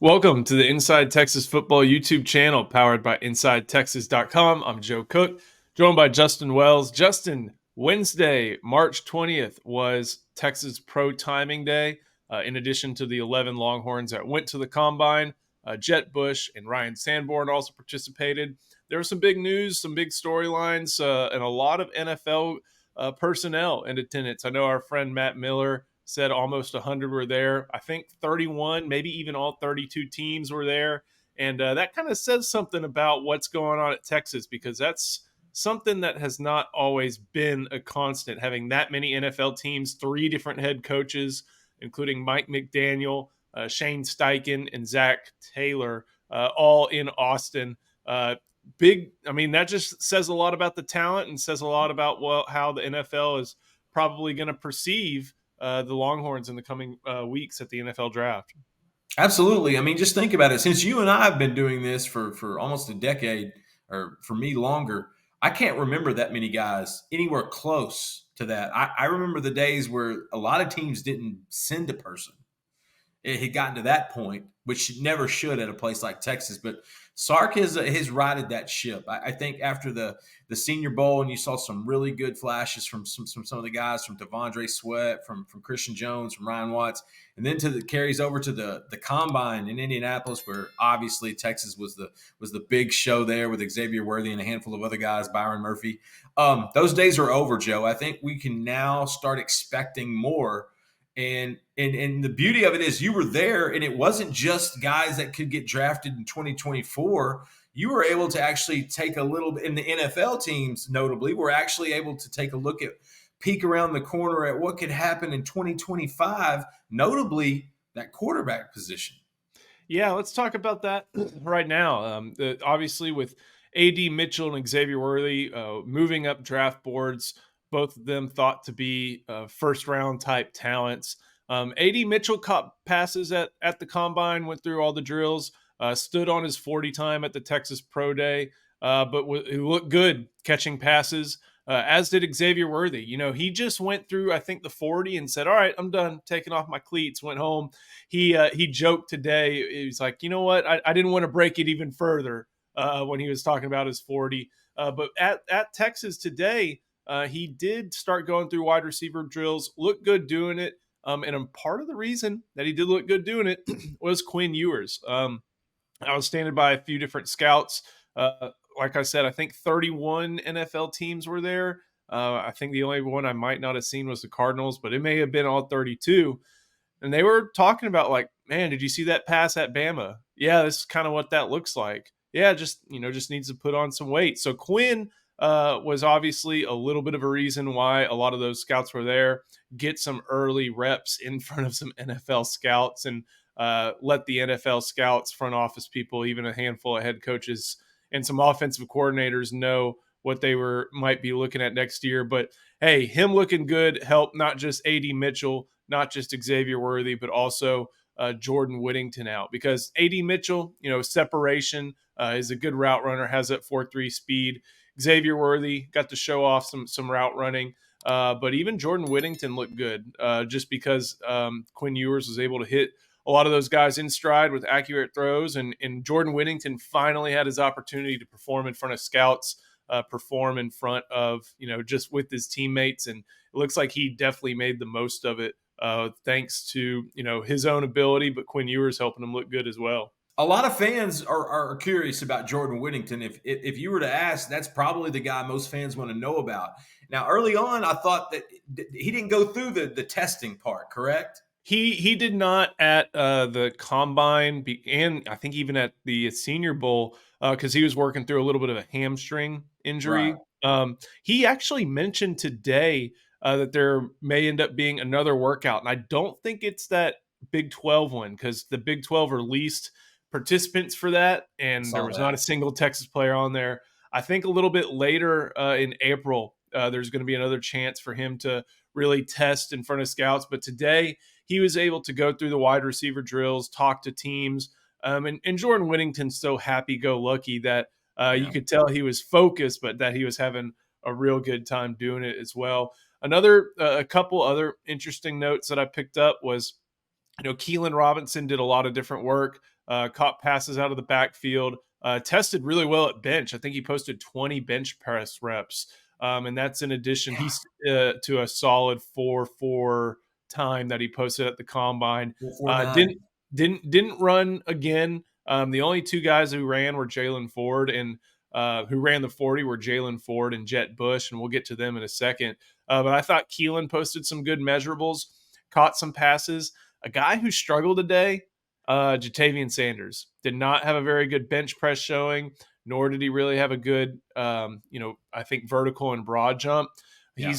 Welcome to the Inside Texas Football YouTube channel powered by InsideTexas.com. I'm Joe Cook, joined by Justin Wells. Justin, Wednesday, March 20th was Texas Pro Timing Day. In addition to the 11 Longhorns that went to the Combine, Jet Bush and Ryan Sanborn also participated. There was some big news, some big storylines, and a lot of NFL personnel in attendance. I know our friend Matt Miller said almost 100 were there. I think 31, maybe even all 32 teams were there. And that kind of says something about what's going on at Texas, because that's something that has not always been a constant, having that many NFL teams, three different head coaches, including Mike McDaniel, Shane Steichen, and Zach Taylor, all in Austin. That just says a lot about the talent and says a lot about how the NFL is probably going to perceive the Longhorns in the coming weeks at the NFL draft. Absolutely. I mean, just think about it. Since you and I have been doing this for almost a decade, or for me longer, I can't remember that many guys anywhere close to that. I remember the days where a lot of teams didn't send a person. It had gotten to that point, which never should at a place like Texas. But Sark has righted that ship. I think after the Senior Bowl, and you saw some really good flashes from some of the guys, from Devondre Sweat, from Christian Jones, from Ryan Watts, and then carries over to the Combine in Indianapolis, where obviously Texas was the big show there with Xavier Worthy and a handful of other guys, Byron Murphy. Those days are over, Joe. I think we can now start expecting more. And the beauty of it is you were there, and it wasn't just guys that could get drafted in 2024. You were able to actually take a little bit, in the NFL teams notably, were actually able to take a look at, peek around the corner at what could happen in 2025, notably that quarterback position. Yeah, let's talk about that right now. Obviously, with A.D. Mitchell and Xavier Worthy moving up draft boards, both of them thought to be first-round type talents. A.D. Mitchell caught passes at the Combine, went through all the drills, stood on his 40 time at the Texas Pro Day, but he looked good catching passes, as did Xavier Worthy. You know, he just went through, I think, the 40 and said, all right, I'm done taking off my cleats, went home. He joked today. He's like, you know what? I didn't want to break it even further when he was talking about his 40. But at Texas today, he did start going through wide receiver drills, looked good doing it. And part of the reason that he did look good doing it was Quinn Ewers. I was standing by a few different scouts. Like I said, I think 31 NFL teams were there. I think the only one I might not have seen was the Cardinals, but it may have been all 32. And they were talking about, like, man, did you see that pass at Bama? Yeah, this is kind of what that looks like. Yeah, just needs to put on some weight. So Quinn was obviously a little bit of a reason why a lot of those scouts were there. Get some early reps in front of some NFL scouts and let the NFL scouts, front office people, even a handful of head coaches and some offensive coordinators know what they might be looking at next year. But hey, him looking good helped not just A.D. Mitchell, not just Xavier Worthy, but also Jordan Whittington out, because A.D. Mitchell, separation, is a good route runner, has that 4.3 speed. Xavier Worthy got to show off some route running. But even Jordan Whittington looked good just because Quinn Ewers was able to hit a lot of those guys in stride with accurate throws. And Jordan Whittington finally had his opportunity to perform in front of scouts, perform in front of, just with his teammates. And it looks like he definitely made the most of it thanks to, his own ability, but Quinn Ewers helping him look good as well. A lot of fans are curious about Jordan Whittington. If you were to ask, that's probably the guy most fans want to know about. Now, early on, I thought that he didn't go through the testing part, correct? He did not at the Combine, and I think even at the Senior Bowl, because he was working through a little bit of a hamstring Right. injury. He actually mentioned today that there may end up being another workout, and I don't think it's that Big 12 one, because the Big 12 released participants for that, and there Saw was not a that. single Texas player on there. I think a little bit later in April, there's going to be another chance for him to really test in front of scouts. But today, he was able to go through the wide receiver drills, talk to teams. And Jordan Whittington's so happy-go-lucky that you Yeah. could tell he was focused, but that he was having a real good time doing it as well. A couple other interesting notes that I picked up was, Keelan Robinson did a lot of different work caught passes out of the backfield, tested really well at bench. I think he posted 20 bench press reps. And that's in addition Yeah. he's to a solid 4.4 time that he posted at the combine. Uh, 449. didn't didn't run again. The only two guys who ran were Jaylan Ford and who ran the 40 were Jaylan Ford and Jet Bush, and we'll get to them in a second. But I thought Keelan posted some good measurables, caught some passes. A guy who struggled today, Jatavian Sanders, did not have a very good bench press showing, nor did he really have a good, I think vertical and broad jump. Yeah.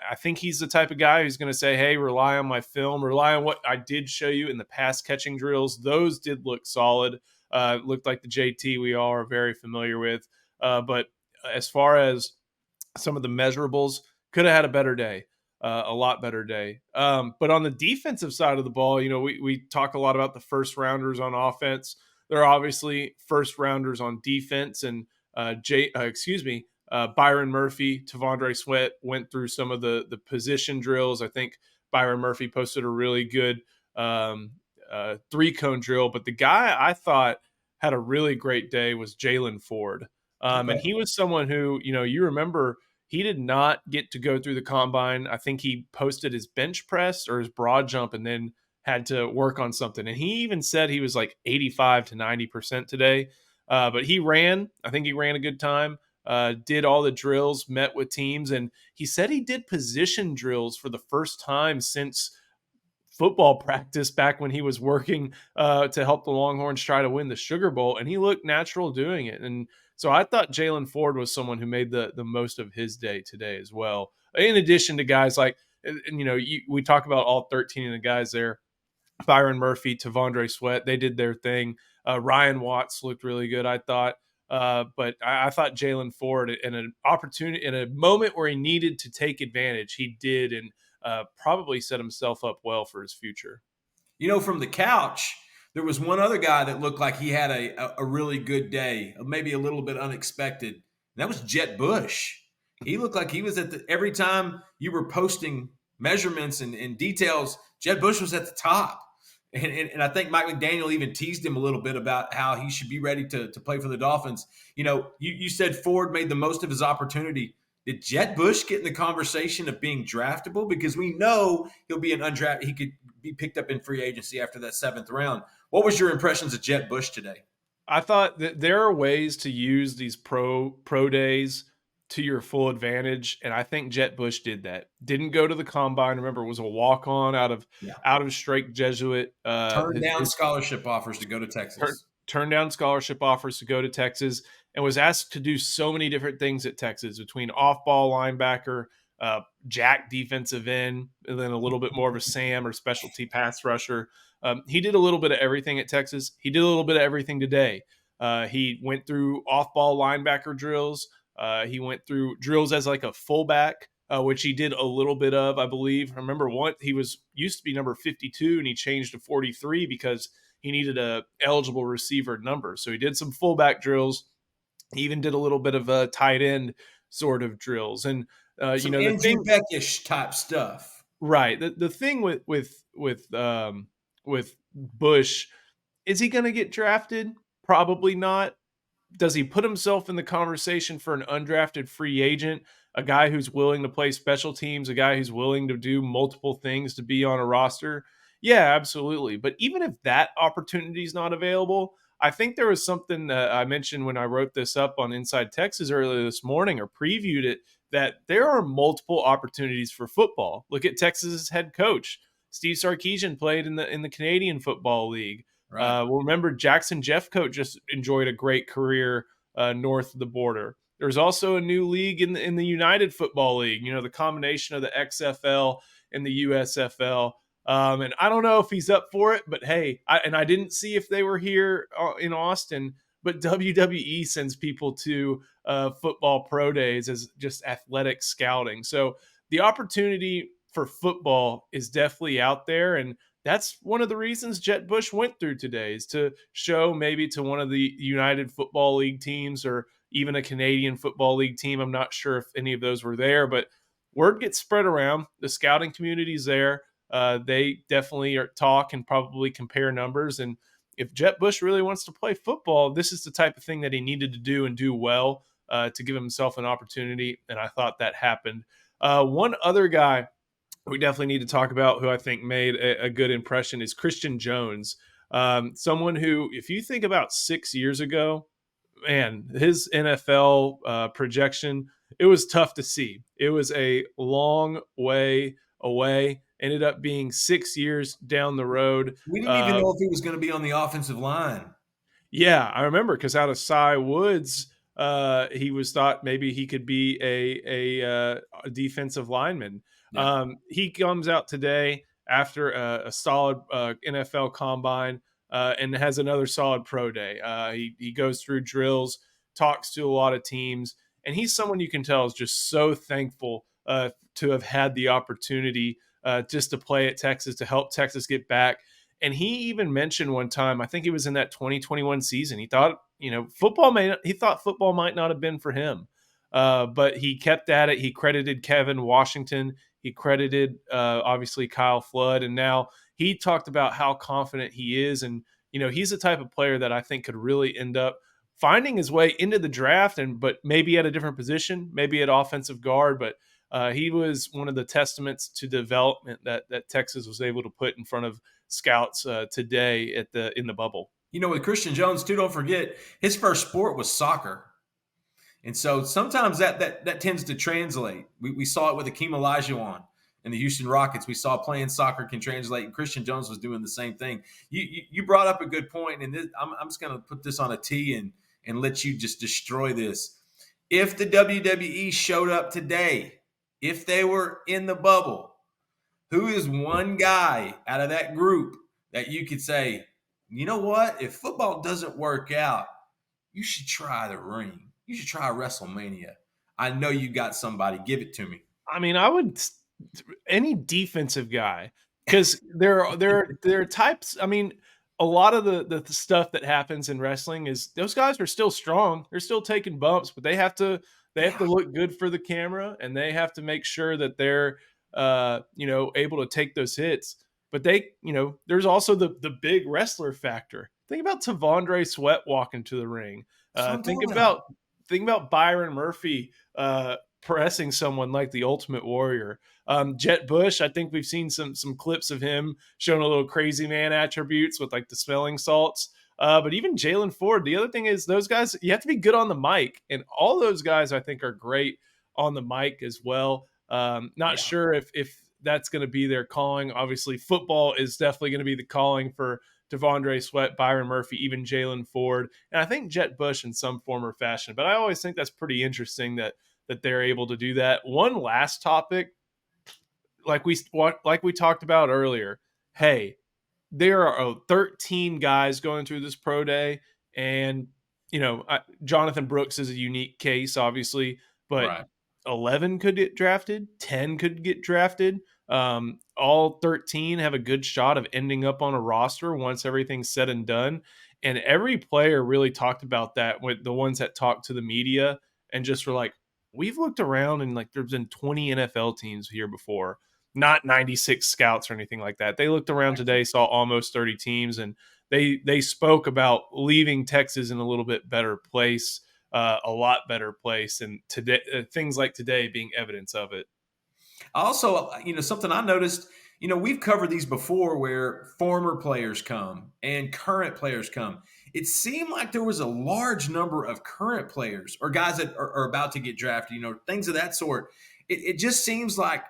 I think he's the type of guy who's going to say, hey, rely on my film, rely on what I did show you in the pass catching drills. Those did look solid. Looked like the JT we all are very familiar with. But as far as some of the measurables, could have had a better day, a lot better day. But on the defensive side of the ball, we talk a lot about the first rounders on offense. They're obviously first rounders on defense, and Byron Murphy, Tavondre Sweat went through some of the position drills. I think Byron Murphy posted a really good 3-cone drill, but the guy I thought had a really great day was Jaylan Ford. And Okay. he was someone who, you remember he did not get to go through the combine. I think he posted his bench press or his broad jump and then had to work on something. And he even said he was like 85 to 90% today. But he ran. I think he ran a good time, did all the drills, met with teams. And he said he did position drills for the first time since football practice back when he was working to help the Longhorns try to win the Sugar Bowl, and he looked natural doing it. And so I thought Jaylan Ford was someone who made the most of his day today as well. In addition to guys like, we talk about all 13 of the guys there. Byron Murphy, Tavondre Sweat, they did their thing. Ryan Watts looked really good, I thought. But I thought Jaylan Ford, in an opportunity, in a moment where he needed to take advantage, he did, and probably set himself up well for his future. From the couch, there was one other guy that looked like he had a really good day, maybe a little bit unexpected. And that was Jet Bush. He looked like he was every time you were posting measurements and details, Jet Bush was at the top. And I think Mike McDaniel even teased him a little bit about how he should be ready to play for the Dolphins. You said Ford made the most of his opportunity. Did Jet Bush get in the conversation of being draftable? Because we know he'll be an undrafted. He could be picked up in free agency after that 7th round. What was your impressions of Jet Bush today? I thought that there are ways to use these pro days to your full advantage, and I think Jet Bush did that. Didn't go to the combine. Remember, it was a walk on Yeah. out of Strake Jesuit. Turned down scholarship offers to go to Turn, Texas. turned down scholarship offers to go to Texas, and was asked to do so many different things at Texas, between off-ball linebacker, jack defensive end, and then a little bit more of a Sam or specialty pass rusher. He did a little bit of everything at Texas. He did a little bit of everything today. He went through off-ball linebacker drills. He went through drills as like a fullback, which he did a little bit of, I believe. I remember he used to be number 52, and he changed to 43 because he needed a eligible receiver number. So he did some fullback drills. He even did a little bit of a tight end sort of drills. And Some the Andrew thing, Beckish type stuff. right? The thing with Bush, is he going to get drafted? Probably not. Does he put himself in the conversation for an undrafted free agent, a guy who's willing to play special teams, a guy who's willing to do multiple things to be on a roster? Yeah, absolutely. But even if that opportunity is not available, I think there was something that I mentioned when I wrote this up on Inside Texas earlier this morning, or previewed it, that there are multiple opportunities for football. Look at Texas's head coach. Steve Sarkisian played in the Canadian Football League. Right. Well, remember, Jackson Jeffcoat just enjoyed a great career north of the border. There's also a new league in the United Football League. The combination of the XFL and the USFL. And I don't know if he's up for it, but hey, I didn't see if they were here in Austin, but WWE sends people to football pro days as just athletic scouting. So the opportunity for football is definitely out there, and that's one of the reasons Jet Bush went through today, is to show maybe to one of the United Football League teams, or even a Canadian Football League team. I'm not sure if any of those were there, but word gets spread around. The scouting community's there. They definitely talk and probably compare numbers. And if Jet Bush really wants to play football, this is the type of thing that he needed to do and do well to give himself an opportunity. And I thought that happened. One other guy we definitely need to talk about who I think made a good impression is Christian Jones. Someone who, if you think about 6 years ago, man, his NFL projection, it was tough to see. It was a long way away. Ended up being 6 years down the road. We didn't even know if he was going to be on the offensive line. Yeah, I remember because out of Cy Woods, he was thought maybe he could be a defensive lineman. Yeah. He comes out today after a solid NFL combine and has another solid pro day. He goes through drills, talks to a lot of teams, and he's someone you can tell is just so thankful to have had the opportunity just to play at Texas, to help Texas get back. And he even mentioned one time, I think it was in that 2021 season, he thought, he thought football might not have been for him. But he kept at it. He credited Kevin Washington. He credited, obviously, Kyle Flood. And now he talked about how confident he is. And, he's the type of player that I think could really end up finding his way into the draft, but maybe at a different position, maybe at offensive guard. But he was one of the testaments to development that Texas was able to put in front of scouts today in the bubble. With Christian Jones too, don't forget his first sport was soccer, and so sometimes that tends to translate. We saw it with Akeem Olajuwon and the Houston Rockets. We saw playing soccer can translate, and Christian Jones was doing the same thing. You brought up a good point, and I'm just going to put this on a tee and let you just destroy this. If the WWE showed up today, if they were in the bubble, who is one guy out of that group that you could say, you know what? If football doesn't work out, you should try the ring. You should try WrestleMania. I know you got somebody. Give it to me. I mean, I would any defensive guy because there are types. I mean, a lot of the stuff that happens in wrestling is those guys are still strong. They're still taking bumps, but they have to look good for the camera, and they have to make sure that they're able to take those hits. But there's also the big wrestler factor. Think about Tavondre Sweat walking to the ring. That's what I'm Think talking about. about Byron Murphy pressing someone like the Ultimate Warrior. Jet Bush, I think we've seen some clips of him showing a little crazy man attributes with like the smelling salts. But even Jaylan Ford, the other thing is those guys, you have to be good on the mic. And all those guys I think are great on the mic as well. Not sure if that's going to be their calling. Obviously, football is definitely going to be the calling for Tavondre Sweat, Byron Murphy, even Jaylan Ford, and I think Jet Bush in some form or fashion. But I always think that's pretty interesting that they're able to do that. One last topic, like we talked about earlier. Hey, there are 13 guys going through this pro day, and Jonathan Brooks is a unique case, obviously, but Right. 11 could get drafted, 10 could get drafted. All 13 have a good shot of ending up on a roster once everything's said and done. And every player really talked about that with the ones that talked to the media and just were like, we've looked around and like there's been 20 NFL teams here before, not 96 scouts or anything like that. They looked around today, saw almost 30 teams, and they spoke about leaving Texas in a little bit better place, a lot better place, and today things like today being evidence of it. Also, something I noticed, we've covered these before where former players come and current players come. It seemed like there was a large number of current players or guys that are about to get drafted, things of that sort. It just seems like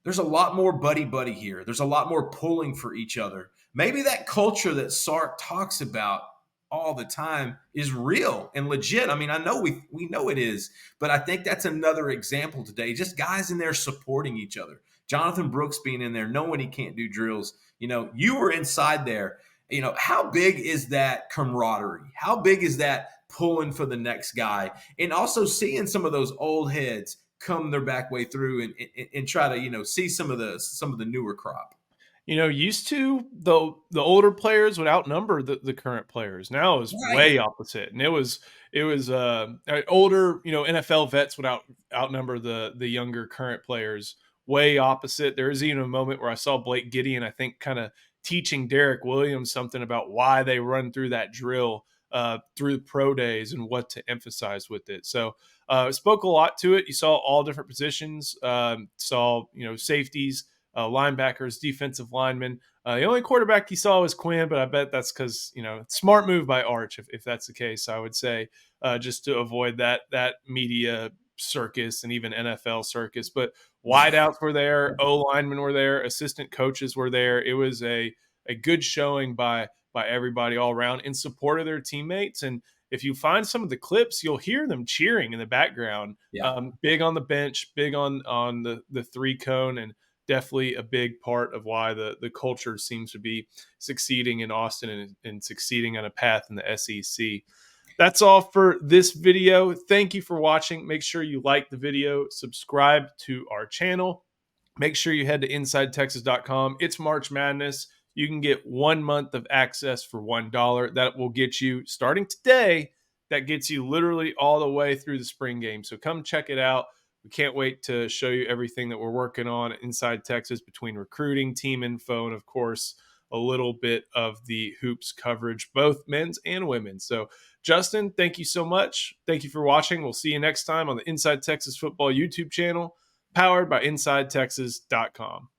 there's a lot more buddy here. There's a lot more pulling for each other. Maybe that culture that Sark talks about all the time is real and legit. I mean, I know we know it is, but I think that's another example today. Just guys in there supporting each other. Jonathan Brooks being in there, knowing he can't do drills. You were inside there. How big is that camaraderie? How big is that pulling for the next guy? And also seeing some of those old heads come their back way through and try to see some of the newer crop. Used to the older players would outnumber the current players. Now it's Right. way opposite, and it was older NFL vets would outnumber the younger current players. Way opposite. There was even a moment where I saw Blake Gideon, I think, kind of teaching Derek Williams something about why they run through that drill through the pro days and what to emphasize with it. So spoke a lot to it. You saw all different positions, saw, safeties, linebackers, defensive linemen. The only quarterback you saw was Quinn, but I bet that's because, smart move by Arch, if that's the case, I would say, just to avoid that media circus and even NFL circus. But wideouts were there, O linemen were there, assistant coaches were there. It was a good showing by everybody all around in support of their teammates. And if you find some of the clips, you'll hear them cheering in the background. Yeah. Big on the bench, big on the three cone, and definitely a big part of why the culture seems to be succeeding in Austin and succeeding on a path in the SEC. That's all for this video. Thank you for watching. Make sure you like the video, subscribe to our channel. Make sure you head to InsideTexas.com. It's March Madness. You can get 1 month of access for $1. That will get you, starting today, that gets you literally all the way through the spring game. So come check it out. We can't wait to show you everything that we're working on inside Texas, between recruiting, team info, and of course, a little bit of the hoops coverage, both men's and women's. So Justin, thank you so much. Thank you for watching. We'll see you next time on the Inside Texas Football YouTube channel, powered by InsideTexas.com.